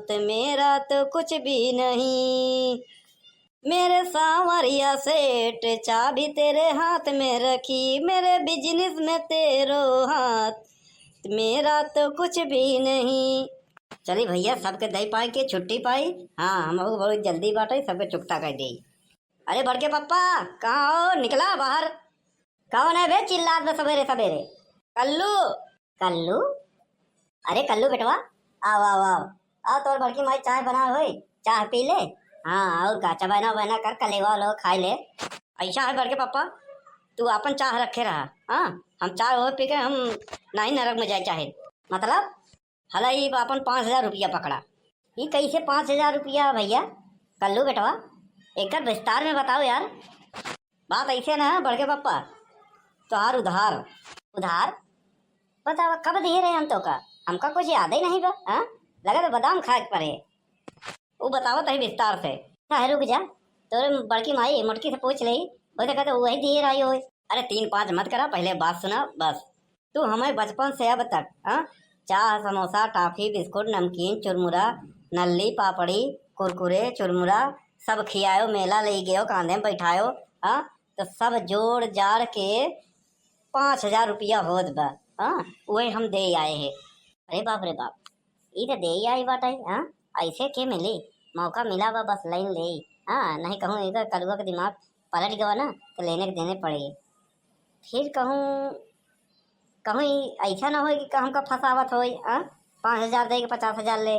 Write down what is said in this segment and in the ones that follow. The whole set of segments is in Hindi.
हाथ, मेरा तो कुछ भी नहीं। मेरे सांवरिया सेठ, चाबी तेरे हाथ में रखी, मेरे बिजनेस में तेरो हाथ, मेरा तो कुछ भी नहीं। चली भैया, सबके दही पाई के छुट्टी पाई। हाँ, हम बहुत जल्दी बाटे, सबके चुकता कर दी। अरे बड़के पप्पा, कहाँ हो? निकला बाहर? कौन है बे चिल्लात में सवेरे सवेरे? कल्लू। कल्लू? अरे कल्लू बेटवा, आओ आओ आओ आओ, तोर बड़की माई चाय बना हुई, चाय पी ले। हाँ, और का चबाना बना कर कलेवा लो खाई ले। ऐसा है बड़के पप्पा, तू अपन चाह रखे रहा। हाँ, हम चाय हो पी के हम नहीं नरक में जाए चाहे। मतलब हला ये अपन 5,000 रुपया पकड़ा। ये कैसे 5,000 रुपया भैया? कल्लू बेटवा, एक विस्तार में बताओ यार। बात ऐसे ना बड़के पप्पा, तुहार उधार। उधार? बताओ कब दे रहे हम तो का? हमका कुछ याद ही नहीं बा। हाँ, लगा तो बादाम खा के पड़े। वो बतावत है विस्तार से। हाँ, रुक जा, तोरे बड़की माई मुटकी से पूछ ली, वो तो कहते वही दिए रही हो। अरे 3-5 मत करा, पहले बात सुना बस। तू हमें बचपन से अब तक चाह, समोसा, टॉफी, बिस्कुट, नमकीन, चुरमुरा, नल्ली, पापड़ी, कुरकुरे, चुरमुरा सब खियायो, मेला ले गयो, कांधे में बैठायो। हाँ, तो सब जोड़ जाड़ के 5,000 रुपया होत बा। हाँ, वही हम दे आए हैं। अरे बाप रे बाप, ये तो दे ही आई बात है। हाँ, ऐसे के मिली? मौका मिला बा, बस लाइन ले। हाँ, नहीं कहूँ एक कलुआ का दिमाग पलट गया ना, तो लेने के देने पड़ेगी। फिर कहूँ ऐसा ना हो कि हमका फंसावत हो। 5,000 दे के 50,000 ले।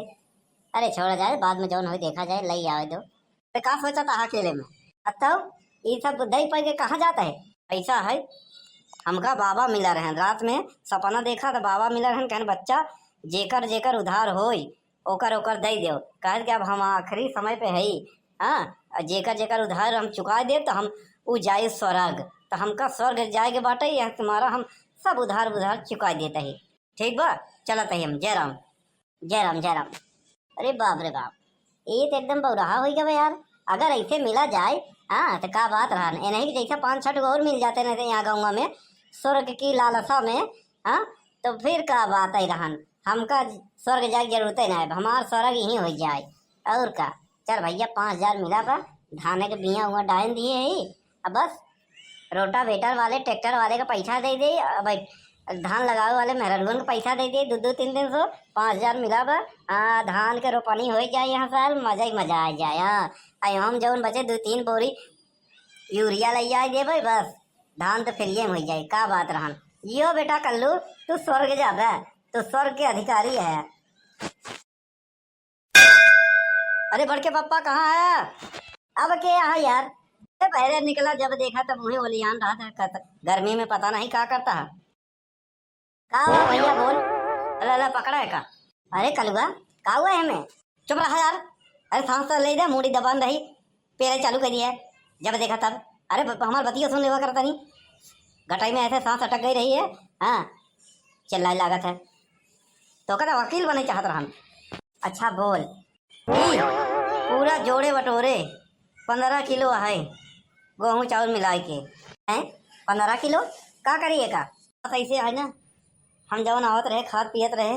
अरे छोड़ा जाए, बाद में जौन हो देखा जाए, लई आवे दो। तो का सोचा था अकेले में? बताओ, ये सब दही पै के कहाँ जाता है? ऐसा है, हमका बाबा मिला रहे रात में, सपना देखा तो बाबा मिला रहे, कहने बच्चा जेकर जेकर उधार होई ओकर ओकर दे दो। कहे कि अब हम आखिरी समय पे है। हाँ, जेकर जेकर उधार हम चुका दे तो हम उ जाए स्वर्ग। तो हमका स्वर्ग जाएगे बाटे, यह तुम्हारा हम सब उधार उधार चुका देते ही। ठीक बा, चलत है हम। जय राम जय राम जय राम। अरे बाप रे बाप, ये तो एकदम बौराहा हो गया यार। अगर ऐसे मिला जाए हाँ तो का बात रहा। नहीं कि जैसा 5-6 और मिल जाते नहीं थे यहाँ गाँव में स्वर्ग की लालसा में। हाँ, तो फिर का बात है रहन। हमका स्वर्ग जाए जरूरत है ना, हमारा स्वर्ग यहीं हो जाए। और का, चल भैया 5,000 मिला बा, धाने के बिया हुआ डाल दिए है। अब बस रोटावेटर वाले ट्रैक्टर वाले का पैसा दे दे, अब धान लगावे वाले मेहरगन का पैसा दे दे, 2-3 5,000 मिला बा। हाँ, धान के रोपनी हो जाए यहाँ साल, मजा ही मजा आ जाए। हाँ, हम जौन बचे 2-3 बोरी यूरिया ले जाए देवे, बस धान तो फिर हो जाए। का बात रहन। यो बेटा कल्लू, तू स्वर्ग जाबे, तू स्वर्ग के अधिकारी है। अरे बड़के पप्पा कहाँ है? अब के यहाँ यार, पहले निकला जब देखा तब मुँह ओलियान रहा था। गर्मी में पता नहीं क्या करता है। का हुआ भैया बोल? अल्लाह पकड़ा है का? अरे कलुआ, का हुआ है हमें? चुप रहा यार। अरे सांस तो ले दे, मुड़ी दबान रही, पेरे चालू कर दिया है जब देखा तब। अरे हमारे बतिया सुन लेवा करता नहीं, गटाई में ऐसे सांस अटक गई रही है। हाँ, चिल्लाई लागत है तो कहता वकील बने चाहत रहा। अच्छा बोल। पूरा जोड़े बटोरे 15 किलो है गेहूँ चावल मिला के हैं। 15 किलो का करिए का? बस ऐसे है ना, हम जवन आवत रहे खाद पियत रहे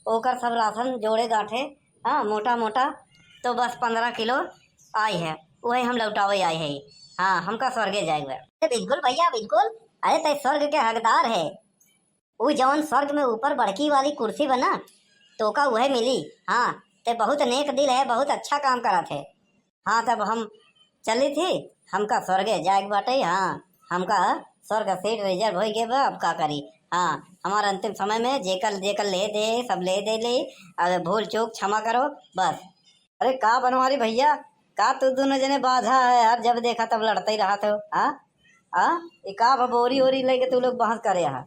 ओकर सब राशन जोड़े गांठे। हाँ, मोटा मोटा तो बस 15 किलो आई है, वही हम लौटावे आए हैं। हाँ, हमका स्वर्गे जाएगा। बिल्कुल भैया बिल्कुल। अरे तय स्वर्ग के हकदार है। वो जवन स्वर्ग में ऊपर बड़की वाली कुर्सी बना तो का वह मिली। हाँ, ते बहुत नेक दिल है, बहुत अच्छा काम करा थे। हाँ, तब हम चली थी, हमका स्वर्गे जाएग बाटे। हाँ, हमका स्वर्ग सीट रिजर्व हो गए बा। अब का करी। हाँ, हमारा अंतिम समय में जेकर जेकर ले दे सब ले दे ले। अगर भूल चूक क्षमा करो बस। अरे का बनवारी भैया, का तू दोनों जने बाधा है यार, जब देखा तब लड़ते ही रहा तो। हाँ हाँ, ये का बोरी ओरी लेके तू लोग बहस करे। हाँ,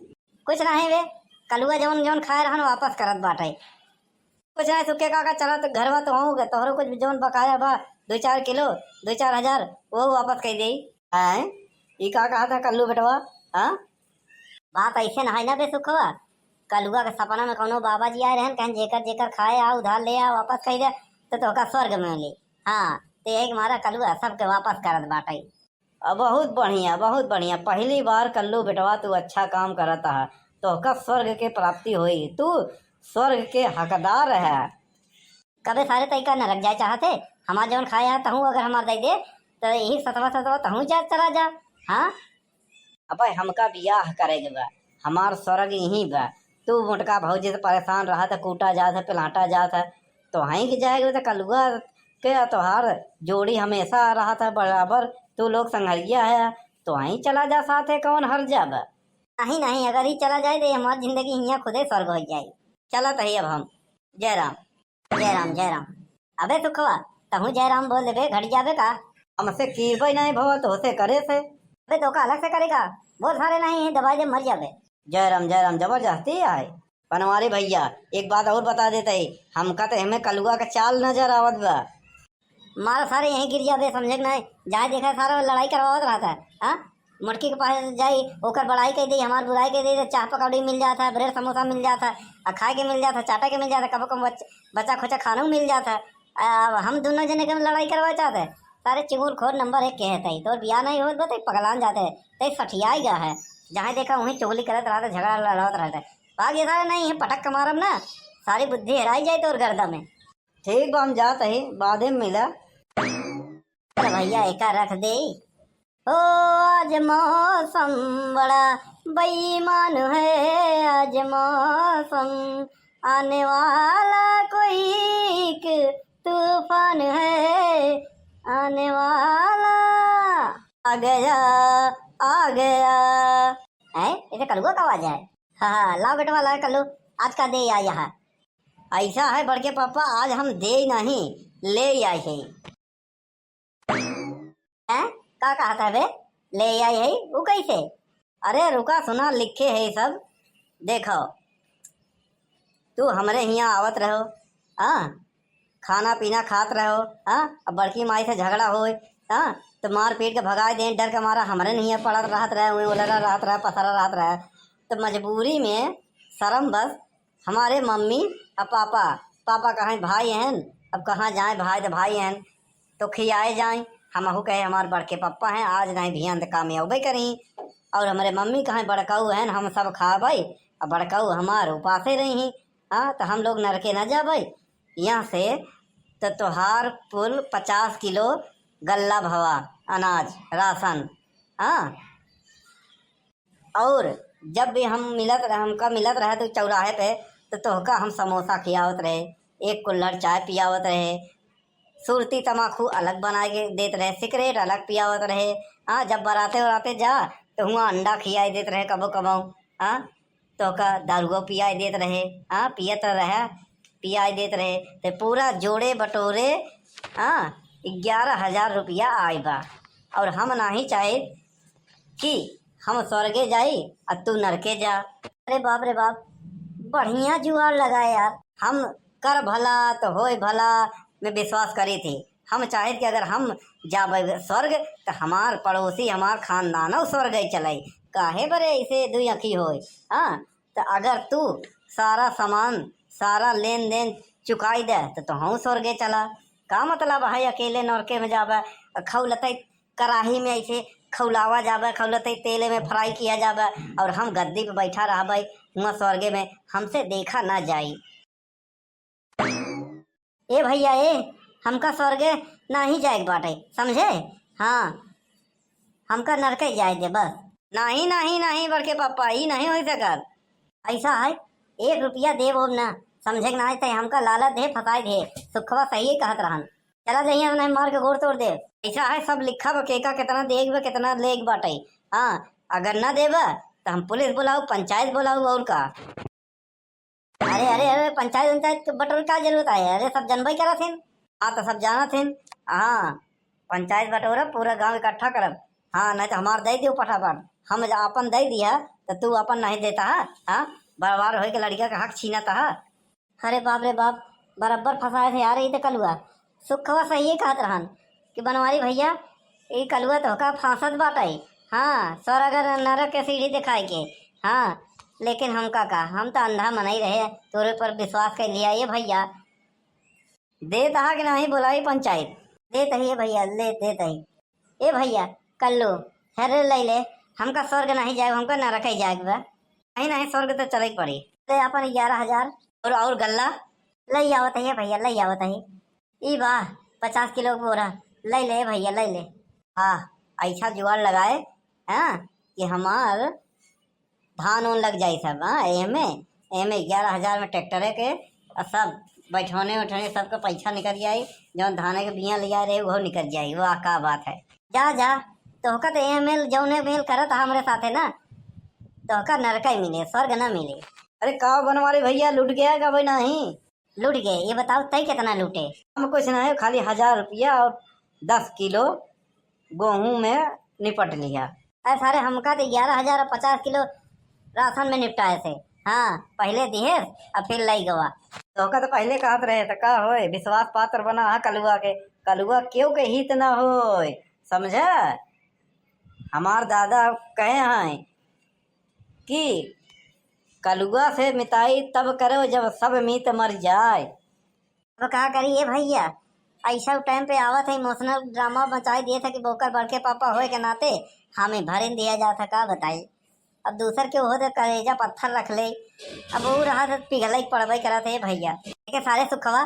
कुछ नहीं वे कलुआ जौन जौन खाए रहन वापस करत बाटे। कुछ नहीं, सुखे का चला तो घरवा तो होगा तोहरो कुछ जौन बकाया बा 2-4 किलो 2-4 हजार वो वापस कर दे। हैं, ये का कहा था कल्लू बेटवा? हाँ, बात ऐसे ना है ना बे सुखवा। कलुआ के सपना में कोनो बाबा जी आए रहन, कहें जेकर जेकर खाए आ उधार ले आ वापस कर दे तो तोहका स्वर्ग में मिली। हाँ, तो एक मारा कलुआ सबके वापस करत बाटे। बहुत बढ़िया बहुत बढ़िया, पहली बार कल्लू बेटवा तू अच्छा काम करता है, तोहका स्वर्ग के प्राप्ति हुई, तू स्वर्ग के हकदार है। कबे सारे तरीका न रख जाए चाहते हमार जवन खाया तहूँ अगर हमार दे दे तो यही सतवा सतवा तहूँ जा चला जा। हाँ अबे हमका बियाह करेगे बा, हमार स्वर्ग यहीं बा। तू मोटका भौजी से परेशान रहा था, कूटा जाता पिलाटा जाता, तो वहीं की जाएगा तो कलुआ के तोहार जोड़ी हमेशा रहा था बराबर। तू लोग संघरिया है तो वहीं चला जा, साथ है कौन हर जब। नहीं नहीं, अगर ही चला जाए तो हमारी जिंदगी यहाँ खुदे स्वर्ग हो जाए। चला तही अब हम। जय राम जय राम जय राम। अबे सुखवा तहू जय राम बोल देबे घट जाबे का। हमसे कीबे नहीं भवा तो से करे से। अबे तो का अलग से करेगा, बहुत सारे नहीं है दवाई दे मर जाबे। जय राम जबरदस्ती आए। बनवारी भैया एक बात और बता देते ही, हमका तो हमें कलुआ का चाल नजर आवत बा। मारा सारे यहीं गिर जाबे, समझे नहीं जहाँ देखा सारा लड़ाई करवावत रहा था। हाँ मुटकी के पास जाई ओकर बड़ाई कह दी, हमार बुराई कह दी, चाह पकौड़ी मिल जाता, ब्रेड समोसा मिल जाता, खाए के मिल जाता, चाटा के मिल जाता, कबो कम बच्चा खोचा खाना मिल जाता। हम दोनों जने के लड़ाई करवा चाहते सारे चिंगुर खोर नंबर 1 के है। तो बिया नहीं हो तो पगलान जाते तई सठियाई गया है, जहाँ देखा वहीं चुगली करत रहा था, झगड़ा लड़ावत रहता है। भाग ये सारे नहीं है पटक के मारम ना, सारी बुद्धि हेराई जाए तो और गर्दा में। ठीक बा हम जाते ही बाद में मिला। अरे भैया एक रख दे। ओ आज मौसम बड़ा बेईमान है, आज मौसम आने वाला कोई एक तूफान है, आने वाला आ गया आ गया। है इसे कलुआ का आवाज है। हाँ लाओ बेटवा ला कल्लू आज का दे आया है। ऐसा है बड़के पापा आज हम दे नहीं ले आए हैं। का कहता है बे ले आई है वो कैसे। अरे रुका सुना लिखे है सब देखो। तू हमरे यहाँ आवत रहो, हाँ खाना पीना खात रहो, हाँ अब बड़की माई से झगड़ा हो, हाँ तो मार पीट के भगाए दें, डर के मारा हमरे नहीं पड़त रहत रहे, उलरा रहत रहे, पसरा रहत रहे। तो मजबूरी में शर्म बस हमारे मम्मी और पापा कहाँ भाई हैं, अब कहाँ जाए भाई तो भाई हैं तो खियाए जाएं। हमहू कहे हमारे बड़के पप्पा हैं आज नहीं भियान तो काम अबे करी, और हमारे मम्मी कहाँ बड़काऊ हैं हम सब खा भाई और बड़काऊ हमार उपासे रही। हाँ तो हम लोग नरके न जाबे यहाँ से। तो तोहार कुल 50 किलो गल्ला भवा अनाज राशन। हाँ और जब भी हमका मिलत रहे तो चौराहे पे तो तोहका हम समोसा खियावत रहे, 1 कुल्हड़ चाय पियावत रहे, सुरती तमाकू अलग बना के देते रहे, सिगरेट अलग पियावत रहे। हाँ जब बराते जा तो हुआ अंडा खियाई देते रहे कबो कबो। हाँ तो का दारुओ पियाई देते रहे, हाँ पियत रहे पियाई देते रहे। तो पूरा जोड़े बटोरे 11,000 रुपया आए बा। और हम नहीं चाहे कि हम स्वर्गे जाई और तू नरके जा। अरे बाप रे बाप बढ़िया जुआर लगाए यार। हम कर भला तो होए भला में विश्वास करी थी। हम चाहे कि अगर हम जाबे स्वर्ग तो हमार पड़ोसी हमार खानदानो स्वर्ग चले, काहे बरे ऐसे दुई अखी होए। हाँ तो अगर तू सारा सामान सारा लेन देन चुकाई दे तो हम स्वर्गे चला। का मतलब है अकेले नरके में जाबे, खौलते कराही में ऐसे खौलावा जाबे, खौलते तेले में फ्राई किया जाबे और हम गद्दी पे बैठा रहबे वहाँ स्वर्गे में, हमसे देखा ना जाई। ए भैया ए हमका स्वर्गे ना ही जाए बाटे समझे। हाँ हमका नरके जाए दे बस। नहीं नहीं नहीं बड़के पापा ही नहीं हो सकल। ऐसा है 1 रुपया दे वो ना समझे ना थे, हमका लालच दे फसाए दे। सुखवा सही कहत रहन चला जाइए उन्हें मार के गोड़ तोड़ दे। ऐसा है सब लिखा बकेका कितना देग कितना लेग बाटे। हाँ अगर ना देबा तो हम पुलिस बुलाऊ पंचायत बुलाऊ और का। अरे पंचायत बटोर का जरूरत है, अरे सब जनबई करा थे। हाँ तो सब जाना थे। हाँ पंचायत बटोरा पूरा गांव इकट्ठा करब। हाँ नहीं तो हमार दे दियो फटाफट, हम अपन दे दिया तो तू अपन नहीं देता है। हाँ बार हो के लड़किया का हक छीना था। अरे बाप रे बाप बराबर फंसाए थे यार। ये तो कलुआ सुखवा सही कहत रहन कि बनवारी भैया ये कलुआ तो का फांसत बाटे। हाँ स्वर्ग नरक के सीढ़ी दिखाए के। हाँ लेकिन हम का हम तो अंधा मना ही रहे, तोरे पर विश्वास कर लिया। ये भैया दे तहा कि नहीं बुलाई पंचायत दे तही भैया ले दे तही। ए भैया कल्लू हेरे ले ले, हमका स्वर्ग नहीं जाए हमका नरक ही जाएगा। नहीं नहीं स्वर्ग तो चले पड़ी। दे अपन 11,000 और गल्ला लई आवत है भैया, लई आवत है। ई बा 50 किलो बोरा, ले ले भैया ले ले। हाँ, ऐसा जुगाड़ लगाए हाँ कि हमार धान उन लग जाए सब। हाँ, एमे एमे 11,000 में ट्रैक्टर के और सब बैठौने उठौने सबका पैसा निकल जाये। जौन धाने के बिया लिया रहे वो निकल जाये। वाह का बात है। जा जा, तोहका तो एमेल जौने मेल करत हमरे साथे ना, तोहका नरका ही मिले, स्वर्ग ना मिले। अरे का बनवाले भैया, लूट गया का भाई? नहीं लूट गए। ये बताओ तय कितना लूटे? हम कुछ नहीं, खाली 1,000 रुपया और 10 किलो गेहूं में निपट लिया। अरे सारे हमका तो 11,000 और 50 किलो राशन में निपटाए थे। हाँ, पहले दिए और फिर लाई गवा। तो का तो पहले कहत रहे तो का होए, विश्वास पात्र बना हा कलुआ के। कलुआ क्यों के हित ना होए, समझा? हमार दादा कहे हैं कि कलुआ से मिताई तब करो जब सब मीत मर जाए। तो क्या करिए भैया, ऐसा टाइम पे आवत है, इमोशनल ड्रामा मचाई दिए था कि बोकर बड़के पापा होए के नाते हमें भरे दिया जाता। का बताई, अब दूसर के हो तो कलेजा पत्थर रख ले। अब वो रहा तो पिघल ही पड़बई करा थे भैया। ठीक है, सारे सुखवा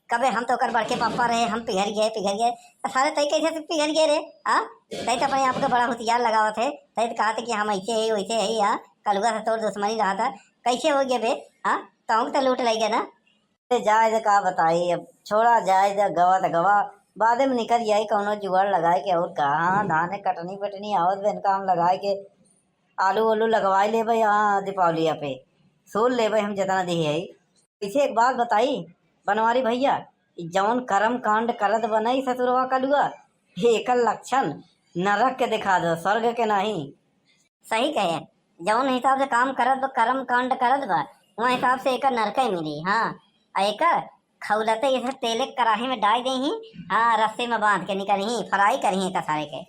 कबे हम तो कर बड़के पापा रहे, हम पिघल गए तो सारे तई कैसे पिघल गए रे? हाँ, तई तो अपने आपको बड़ा होशियार लगावा थे। तई तो कहा थे कि हम ऐसे है वैसे है। हाँ, कलुआ से तोड़ दुश्मनी रहा था, कैसे हो गए बे? हाँ, तो लूट लाई गए ना। जाए तो का बताई, अब छोड़ा जाए तो गवा तो गवा, बाद में निकल जाए कौनो जुगाड़ लगाए के। और कहाँ धान कटनी बटनी आवत बे, काम लगाए के आलू वालू लगवाई ले भाई। हाँ, दीपावलिया पे सोल ले भाई हम जितना दी है। इसे एक बात बताई बनवारी भैया, जौन कर्म कांड करत बनई ससुरवा कलुआ, एकर लक्षण नरक के दिखा दो, स्वर्ग के नहीं। सही कहे, जौन हिसाब से काम करत कर्म कांड करत बा वहाँ हिसाब से एकर नरक ही मिली। हाँ, एकर खौलते इसे तेले कराही में डाल दही। हाँ, रस्से में बांध के निकल ही फ्राई करही सारे के।